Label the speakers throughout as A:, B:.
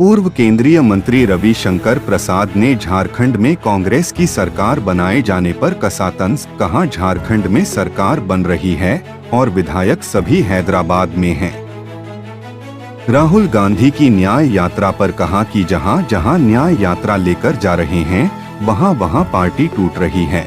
A: पूर्व केंद्रीय मंत्री रविशंकर प्रसाद ने झारखंड में कांग्रेस की सरकार बनाए जाने पर कसा तंज, कहा झारखंड में सरकार बन रही है और विधायक सभी हैदराबाद में हैं। राहुल गांधी की न्याय यात्रा पर कहा कि जहां जहां न्याय यात्रा लेकर जा रहे हैं वहां वहां पार्टी टूट रही है।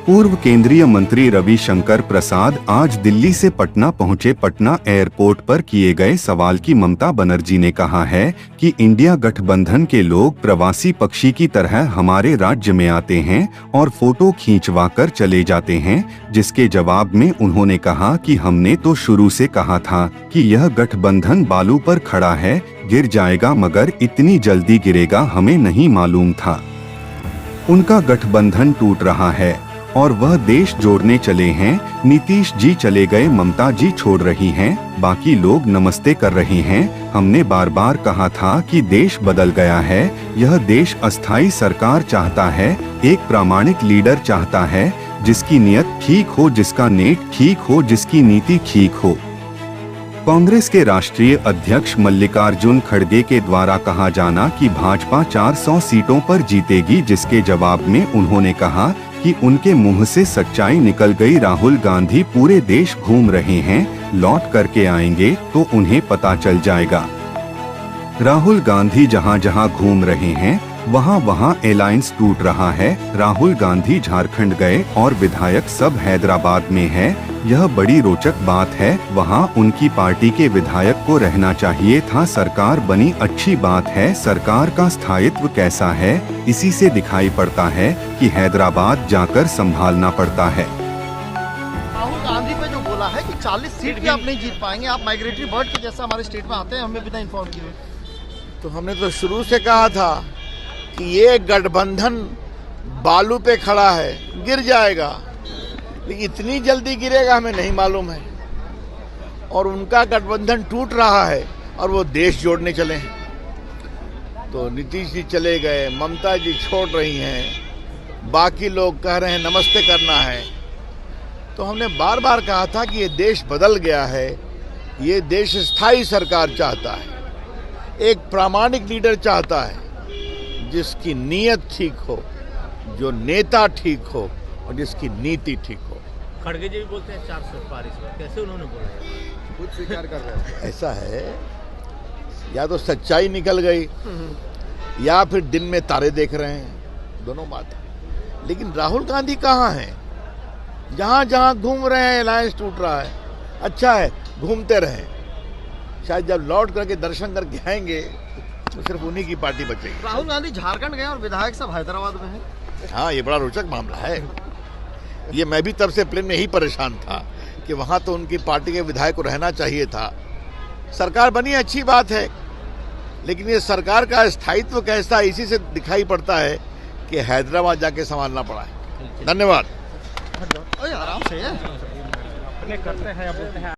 A: पूर्व केंद्रीय मंत्री रविशंकर प्रसाद आज दिल्ली से पटना पहुंचे। पटना एयरपोर्ट पर किए गए सवाल की ममता बनर्जी ने कहा है कि इंडिया गठबंधन के लोग प्रवासी पक्षी की तरह हमारे राज्य में आते हैं और फोटो खींचवा कर चले जाते हैं, जिसके जवाब में उन्होंने कहा कि हमने तो शुरू से कहा था कि यह गठबंधन बालू पर खड़ा है, गिर जाएगा, मगर इतनी जल्दी गिरेगा हमें नहीं मालूम था। उनका गठबंधन टूट रहा है और वह देश जोड़ने चले हैं। नीतीश जी चले गए, ममता जी छोड़ रही हैं, बाकी लोग नमस्ते कर रहे हैं। हमने बार बार कहा था कि देश बदल गया है। यह देश अस्थायी सरकार चाहता है, एक प्रामाणिक लीडर चाहता है, जिसकी नियत ठीक हो, जिसका नेट ठीक हो, जिसकी नीति ठीक हो। कांग्रेस के राष्ट्रीय अध्यक्ष मल्लिकार्जुन खड़गे के द्वारा कहा जाना कि भाजपा 400 सीटों पर जीतेगी, जिसके जवाब में उन्होंने कहा कि उनके मुंह से सच्चाई निकल गई। राहुल गांधी पूरे देश घूम रहे हैं, लौट करके आएंगे तो उन्हें पता चल जाएगा। राहुल गांधी जहां जहां घूम रहे हैं वहां वहां अलायंस टूट रहा है। राहुल गांधी झारखंड गए और विधायक सब हैदराबाद में है, यह बड़ी रोचक बात है। वहां उनकी पार्टी के विधायक को रहना चाहिए था। सरकार बनी, अच्छी बात है। सरकार का स्थायित्व कैसा है, इसी से दिखाई पड़ता है कि हैदराबाद जाकर संभालना पड़ता है।
B: राहुल गांधी पे जो बोला है कि 40 सीट भी आप नहीं जीत पाएंगे, आप माइग्रेटरी बर्ड के जैसा हमारे स्टेट में आते हैं, हमें बिना इन्फॉर्म किए।
C: तो हमने तो शुरू से कहा था कि ये गठबंधन बालू पे खड़ा है, गिर जाएगा, लेकिन इतनी जल्दी गिरेगा हमें नहीं मालूम है। और उनका गठबंधन टूट रहा है और वो देश जोड़ने चले हैं। तो नीतीश जी चले गए, ममता जी छोड़ रही हैं, बाकी लोग कह रहे हैं नमस्ते करना है। तो हमने बार बार कहा था कि ये देश बदल गया है, ये देश स्थायी सरकार चाहता है, एक प्रामाणिक लीडर चाहता है, जिसकी नीयत ठीक हो, जो नेता ठीक हो और जिसकी नीति ठीक हो।
D: खड़गे जी भी बोलते हैं 400 पार इस बार, कैसे उन्होंने बोला है?
C: खुद स्वीकार कर रहे हैं। ऐसा है, या तो सच्चाई निकल गई या फिर दिन में तारे देख रहे हैं, दोनों बात है। लेकिन राहुल गांधी कहाँ हैं? जहां जहां घूम रहे हैं अलायंस टूट रहा है। अच्छा है, घूमते रहें, शायद जब लौट करके दर्शन करके आएंगे तो सिर्फ उन्हीं की पार्टी बचेगी।
B: राहुल गांधी झारखंड गए और विधायक सब हैदराबाद में हैं।
C: हाँ, ये बड़ा रोचक मामला है। ये मैं भी तब से प्लेन में ही परेशान था कि वहां तो उनकी पार्टी के विधायक को रहना चाहिए था। सरकार बनी, अच्छी बात है, लेकिन ये सरकार का स्थायित्व कैसा, इसी से दिखाई पड़ता है कि हैदराबाद जाके संभालना पड़ा है। धन्यवाद।
B: आराम से
D: करते हैं।